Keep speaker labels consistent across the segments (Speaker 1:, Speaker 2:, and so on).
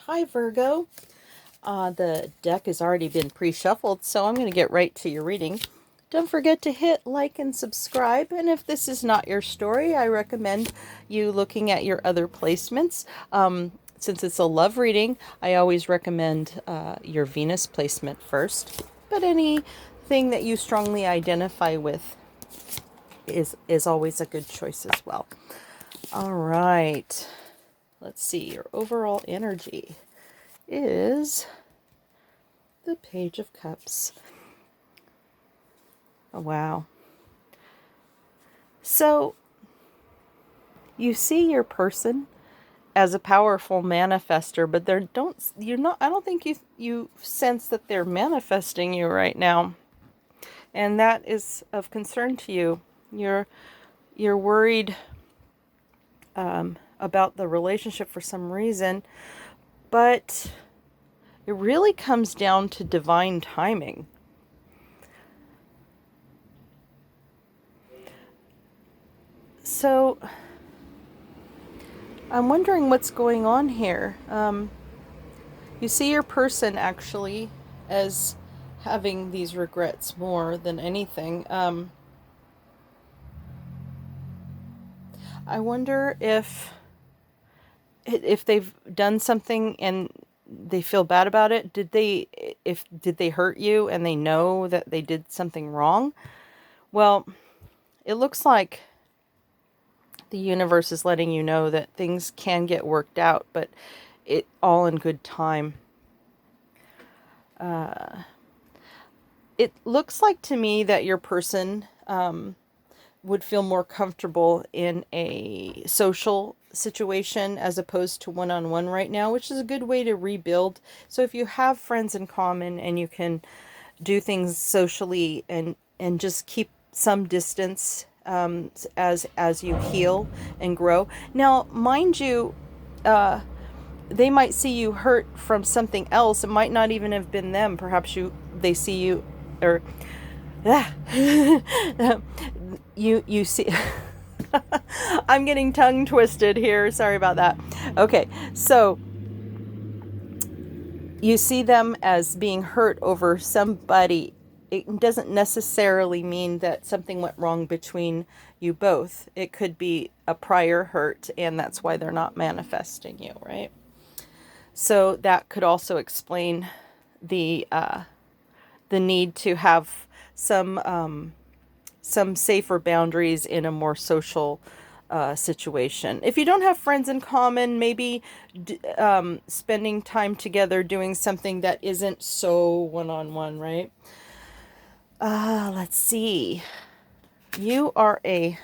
Speaker 1: Hi, Virgo. The deck has already been pre-shuffled, so I'm going to get right to your reading. Don't forget to hit like and subscribe, and if this is not your story, I recommend you looking at your other placements. Since it's a love reading, I always recommend your Venus placement first, but anything that you strongly identify with is always a good choice as well. All right, let's see, your overall energy is the Page of Cups. Oh, wow. So you see your person as a powerful manifester, but I don't think you sense that they're manifesting you right now. And that is of concern to you. You're worried about the relationship for some reason, but it really comes down to divine timing. So I'm wondering what's going on here. You see your person actually as having these regrets more than anything. I wonder if they've done something and they feel bad about it. Did they hurt you and they know that they did something wrong? Well, it looks like the universe is letting you know that things can get worked out, but it all in good time. It looks like to me that your person would feel more comfortable in a social situation as opposed to one-on-one right now, which is a good way to rebuild. So if you have friends in common and you can do things socially and just keep some distance as you heal and grow. Now, mind you, they might see you hurt from something else. It might not even have been them. Perhaps they see you, or you see. I'm getting tongue twisted here. Sorry about that. Okay, so you see them as being hurt over somebody. It doesn't necessarily mean that something went wrong between you both. It could be a prior hurt, and that's why they're not manifesting you, right? So that could also explain the need to have some safer boundaries in a more social situation. If you don't have friends in common, maybe spending time together doing something that isn't so one-on-one, right? Let's see. You are a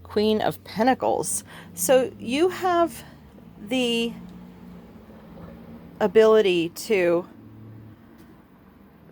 Speaker 1: Queen of Pentacles. So you have the ability to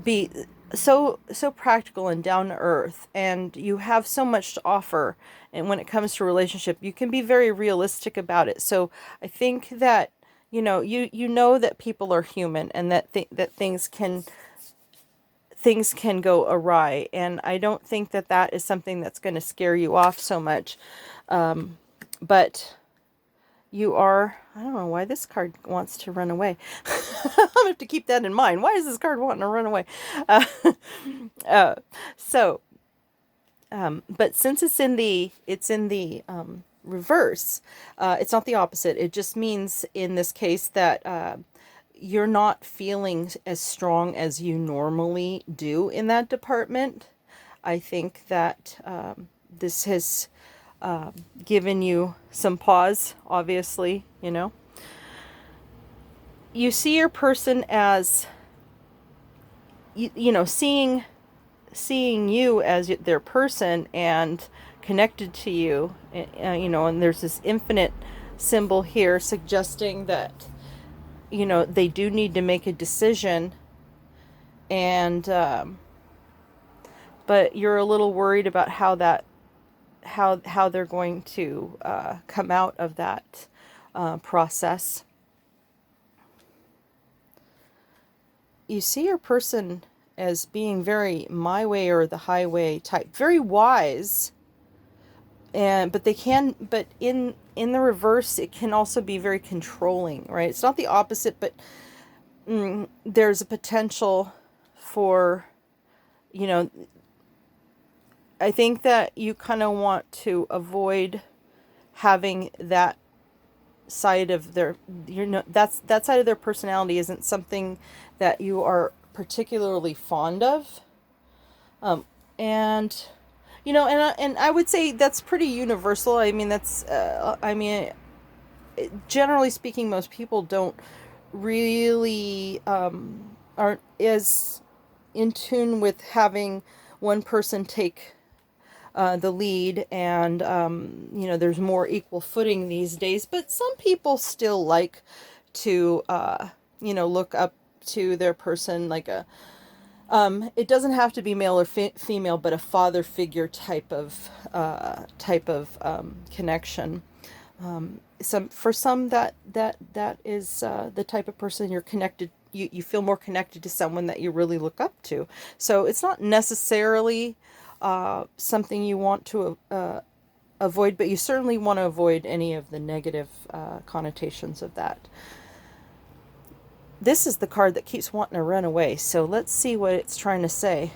Speaker 1: be so practical and down to earth, and you have so much to offer. And when it comes to relationship, you can be very realistic about it. So I think that you know that people are human, and that things can go awry. And I don't think that is something that's going to scare you off so much. But you are, I don't know why this card wants to run away. I'm going to have to keep that in mind. Why is this card wanting to run away? But since it's in the reverse, it's not the opposite. It just means in this case that you're not feeling as strong as you normally do in that department. I think that this has given you some pause, obviously, You see your person as, seeing you as their person and connected to you, and there's this infinite symbol here suggesting that, they do need to make a decision, and, but you're a little worried about how they're going to come out of that process. You see your person as being very my way or the highway type, very wise, but in in the reverse, it can also be very controlling, right? It's not the opposite, but there's a potential for, you know, I think that you kind of want to avoid having that side of their, that side of their personality isn't something that you are particularly fond of. And and I would say that's pretty universal. I mean, generally speaking, most people don't really aren't as in tune with having one person take the lead, and there's more equal footing these days. But some people still like to look up to their person, like a it doesn't have to be male or female, but a father figure type of connection. For some that is the type of person you're connected. You feel more connected to someone that you really look up to. So it's not necessarily something you want to avoid, but you certainly want to avoid any of the negative connotations of that. This is the card that keeps wanting to run away. So let's see what it's trying to say.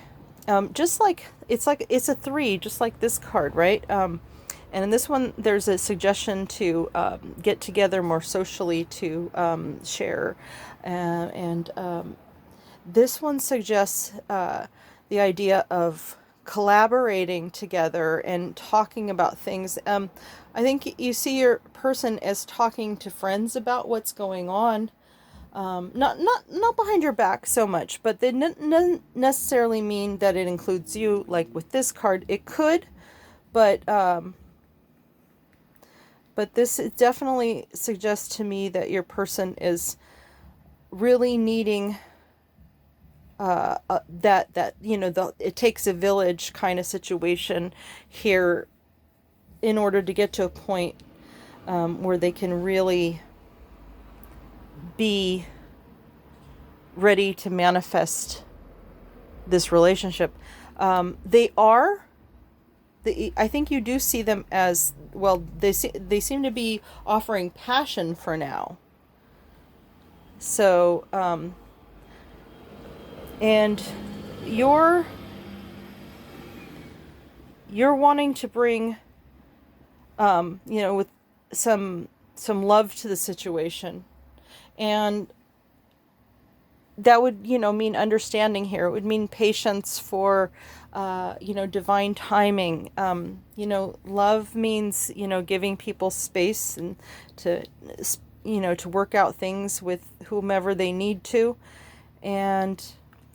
Speaker 1: Just like it's a 3, just like this card, right? And in this one, there's a suggestion to get together more socially to share. And this one suggests the idea of collaborating together and talking about things. I think you see your person as talking to friends about what's going on. Not behind your back so much, but they don't necessarily mean that it includes you. Like with this card, it could, but this definitely suggests to me that your person is really needing it takes a village kind of situation here in order to get to a point where they can really be ready to manifest this relationship. I think you do see them as, well, they seem to be offering passion for now. So, and you're wanting to bring, with some love to the situation. And that would, mean understanding here. It would mean patience for, divine timing. Love means, giving people space and to work out things with whomever they need to. And,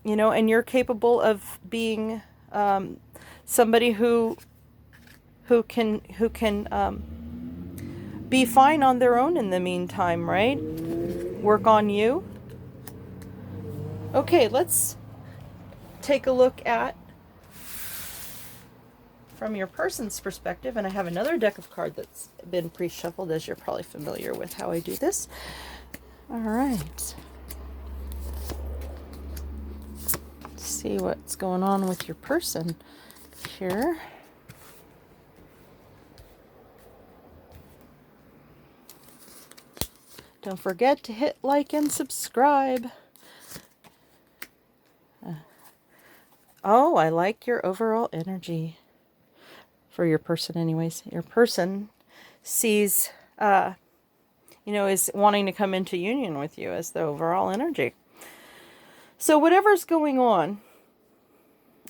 Speaker 1: and you're capable of being somebody who can be fine on their own in the meantime, right? Work on you. Okay, let's take a look at from your person's perspective, and I have another deck of cards that's been pre-shuffled, as you're probably familiar with how I do this. All right. Let's see what's going on with your person here. Don't forget to hit like and subscribe. Oh, I like your overall energy for your person anyways. Your person sees, is wanting to come into union with you as the overall energy. So whatever's going on,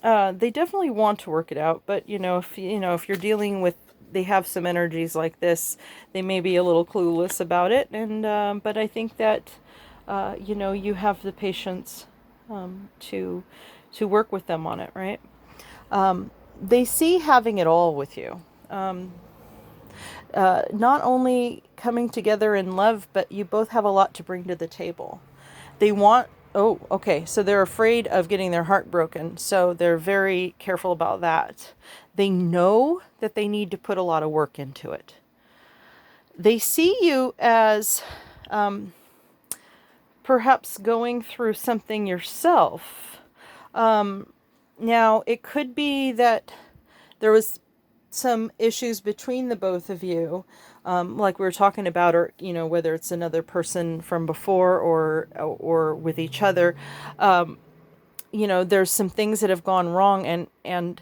Speaker 1: they definitely want to work it out. But, if you're dealing with, they have some energies like this, they may be a little clueless about it. And, but I think that, you have the patience to work with them on it, right? They see having it all with you. Not only coming together in love, but you both have a lot to bring to the table. They want, so they're afraid of getting their heart broken, so they're very careful about that. They know that they need to put a lot of work into it. They see you as perhaps going through something yourself. Now, it could be that there was some issues between the both of you, like we were talking about, or whether it's another person from before or with each other. There's some things that have gone wrong, and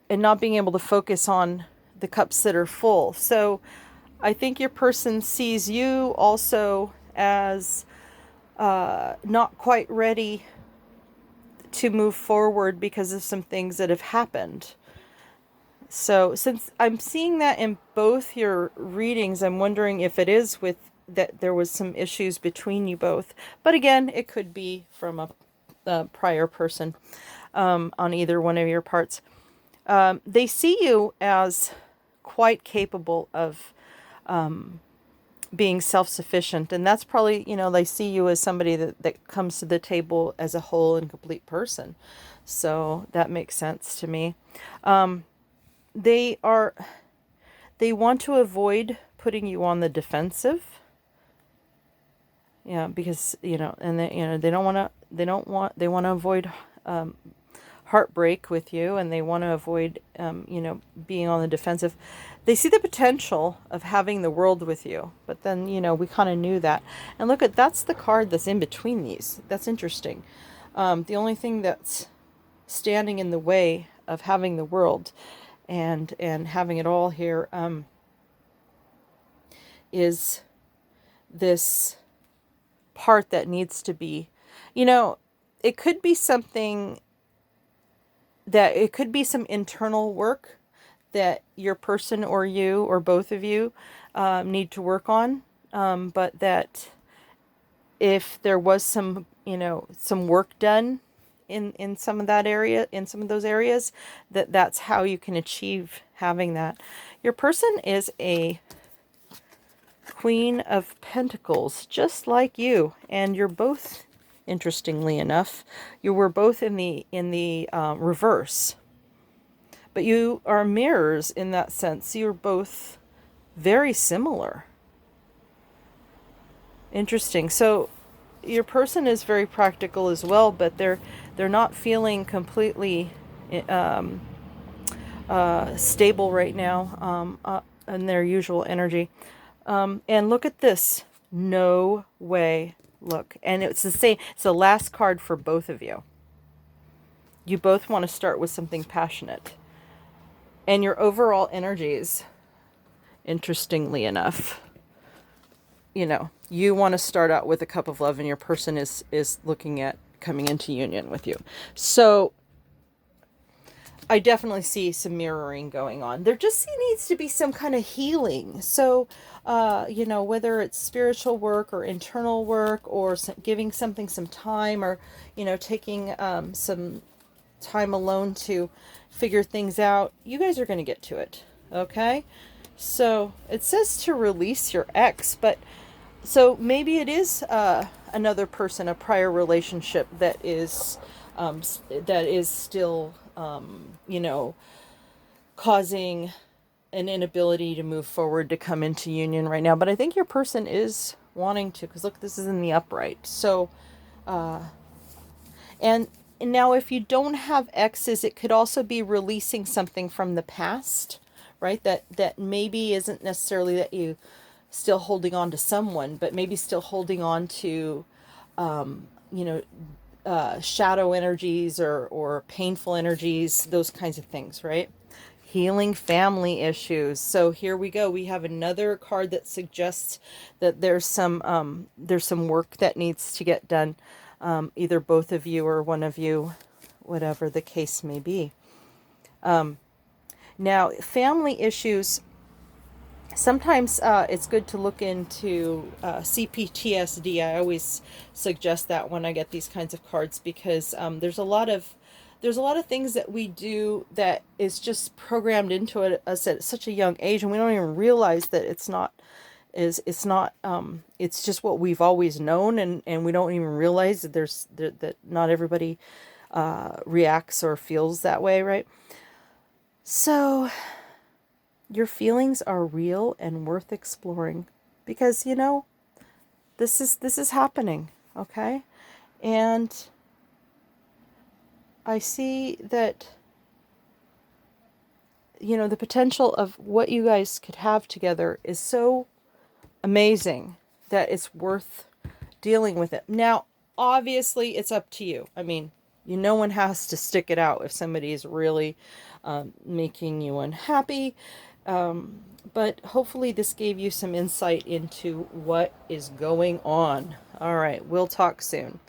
Speaker 1: not being able to focus on the cups that are full. So I think your person sees you also as not quite ready to move forward because of some things that have happened. So since I'm seeing that in both your readings, I'm wondering if it is with that there was some issues between you both. But again, it could be from a prior person on either one of your parts. They see you as quite capable of being self-sufficient, and that's probably, they see you as somebody that comes to the table as a whole and complete person. So that makes sense to me. They are they want to avoid putting you on the defensive. Yeah, because and they don't want to, they want to avoid heartbreak with you, and they want to avoid being on the defensive. They see the potential of having the world with you, but then we kind of knew that. And look, that's the card that's in between these. That's interesting. The only thing that's standing in the way of having the world and having it all here is this part that needs to be, it could be something that it could be some internal work that your person or you or both of you need to work on. But that if there was some, some work done in some of that area, in some of those areas, that's how you can achieve having that. Your person is a Queen of Pentacles, just like you, and you're both, interestingly enough, you were both in the reverse, but you are mirrors in that sense. You're both very similar. Interesting. So your person is very practical as well, but they're not feeling completely stable right now in their usual energy. And look at this. No way. Look. And it's the same. It's the last card for both of you. You both want to start with something passionate. And your overall energies, interestingly enough, you want to start out with a cup of love, and your person is looking at coming into union with you. So I definitely see some mirroring going on. There just needs to be some kind of healing. So, whether it's spiritual work or internal work, or giving something some time, or, taking some time alone to figure things out, you guys are going to get to it. Okay? So it says to release your ex, but so maybe it is another person, a prior relationship that is still, causing an inability to move forward, to come into union right now. But I think your person is wanting to, because look, this is in the upright. So, and now if you don't have exes, it could also be releasing something from the past, right? That maybe isn't necessarily that you still holding on to someone, but maybe still holding on to, shadow energies or painful energies, those kinds of things, right? Healing family issues. So here we go. We have another card that suggests that there's some work that needs to get done. Either both of you or one of you, whatever the case may be. Now, family issues, sometimes it's good to look into CPTSD. I always suggest that when I get these kinds of cards, because there's a lot of things that we do that is just programmed into us at such a young age, and we don't even realize that it's not. It's just what we've always known, and we don't even realize that that not everybody reacts or feels that way, right? So your feelings are real and worth exploring, because this is happening, okay? And I see that you know, the potential of what you guys could have together is so amazing that it's worth dealing with it. Now, obviously, it's up to you. I mean, no one has to stick it out if somebody is really making you unhappy. But hopefully, this gave you some insight into what is going on. All right, we'll talk soon.